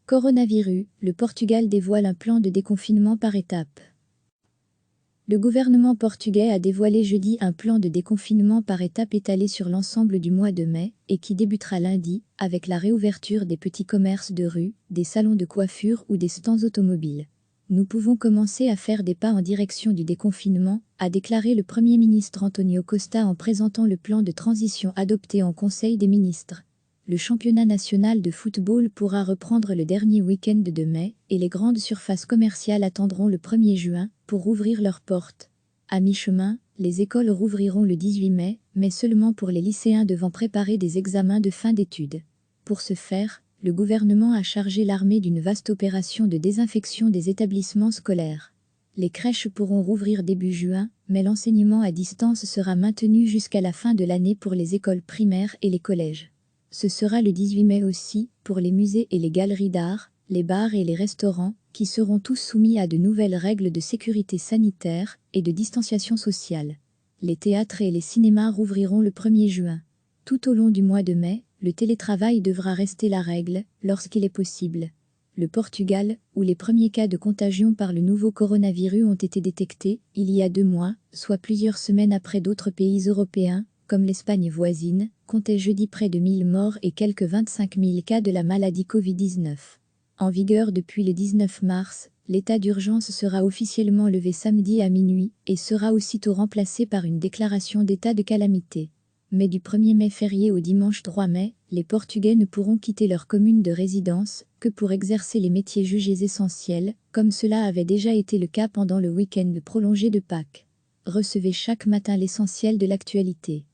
Coronavirus, le Portugal dévoile un plan de déconfinement par étapes. Le gouvernement portugais a dévoilé jeudi un plan de déconfinement par étapes étalé sur l'ensemble du mois de mai et qui débutera lundi avec la réouverture des petits commerces de rue, des salons de coiffure ou des stands automobiles. Nous pouvons commencer à faire des pas en direction du déconfinement, a déclaré le Premier ministre António Costa en présentant le plan de transition adopté en Conseil des ministres. Le championnat national de football pourra reprendre le dernier week-end de mai et les grandes surfaces commerciales attendront le 1er juin pour rouvrir leurs portes. À mi-chemin, les écoles rouvriront le 18 mai, mais seulement pour les lycéens devant préparer des examens de fin d'études. Pour ce faire, le gouvernement a chargé l'armée d'une vaste opération de désinfection des établissements scolaires. Les crèches pourront rouvrir début juin, mais l'enseignement à distance sera maintenu jusqu'à la fin de l'année pour les écoles primaires et les collèges. Ce sera le 18 mai aussi, pour les musées et les galeries d'art, les bars et les restaurants, qui seront tous soumis à de nouvelles règles de sécurité sanitaire et de distanciation sociale. Les théâtres et les cinémas rouvriront le 1er juin. Tout au long du mois de mai, le télétravail devra rester la règle, lorsqu'il est possible. Le Portugal, où les premiers cas de contagion par le nouveau coronavirus ont été détectés, il y a 2 mois, soit plusieurs semaines après d'autres pays européens, comme l'Espagne voisine, comptait jeudi près de 1000 morts et quelques 25 000 cas de la maladie Covid-19. En vigueur depuis le 19 mars, l'état d'urgence sera officiellement levé samedi à minuit et sera aussitôt remplacé par une déclaration d'état de calamité. Mais du 1er mai férié au dimanche 3 mai, les Portugais ne pourront quitter leur commune de résidence que pour exercer les métiers jugés essentiels, comme cela avait déjà été le cas pendant le week-end prolongé de Pâques. Recevez chaque matin l'essentiel de l'actualité.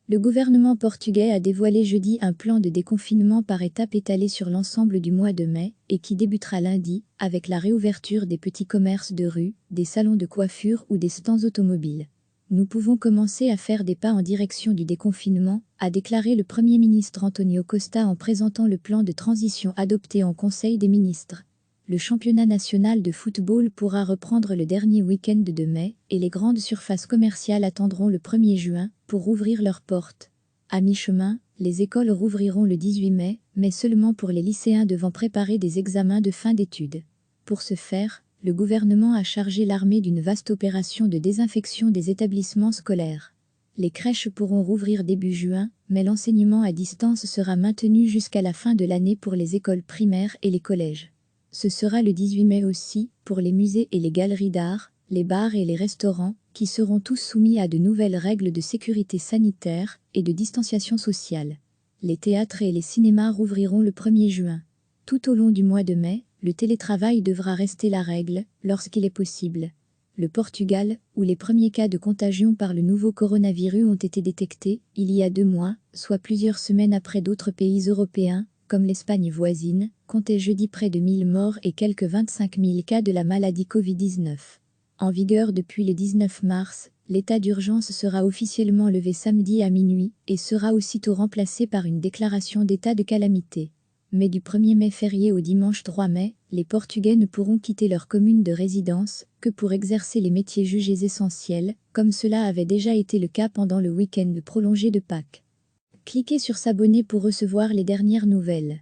Le gouvernement portugais a dévoilé jeudi un plan de déconfinement par étapes étalé sur l'ensemble du mois de mai et qui débutera lundi avec la réouverture des petits commerces de rue, des salons de coiffure ou des stands automobiles. Nous pouvons commencer à faire des pas en direction du déconfinement, a déclaré le Premier ministre António Costa en présentant le plan de transition adopté en Conseil des ministres. Le championnat national de football pourra reprendre le dernier week-end de mai et les grandes surfaces commerciales attendront le 1er juin pour rouvrir leurs portes. À mi-chemin, les écoles rouvriront le 18 mai, mais seulement pour les lycéens devant préparer des examens de fin d'études. Pour ce faire, le gouvernement a chargé l'armée d'une vaste opération de désinfection des établissements scolaires. Les crèches pourront rouvrir début juin, mais l'enseignement à distance sera maintenu jusqu'à la fin de l'année pour les écoles primaires et les collèges. Ce sera le 18 mai aussi, pour les musées et les galeries d'art, les bars et les restaurants, qui seront tous soumis à de nouvelles règles de sécurité sanitaire et de distanciation sociale. Les théâtres et les cinémas rouvriront le 1er juin. Tout au long du mois de mai, le télétravail devra rester la règle, lorsqu'il est possible. Le Portugal, où les premiers cas de contagion par le nouveau coronavirus ont été détectés, il y a 2 mois, soit plusieurs semaines après d'autres pays européens, comme l'Espagne voisine, comptait jeudi près de 1000 morts et quelques 25 000 cas de la maladie Covid-19. En vigueur depuis le 19 mars, l'état d'urgence sera officiellement levé samedi à minuit et sera aussitôt remplacé par une déclaration d'état de calamité. Mais du 1er mai férié au dimanche 3 mai, les Portugais ne pourront quitter leur commune de résidence que pour exercer les métiers jugés essentiels, comme cela avait déjà été le cas pendant le week-end prolongé de Pâques. Cliquez sur s'abonner pour recevoir les dernières nouvelles.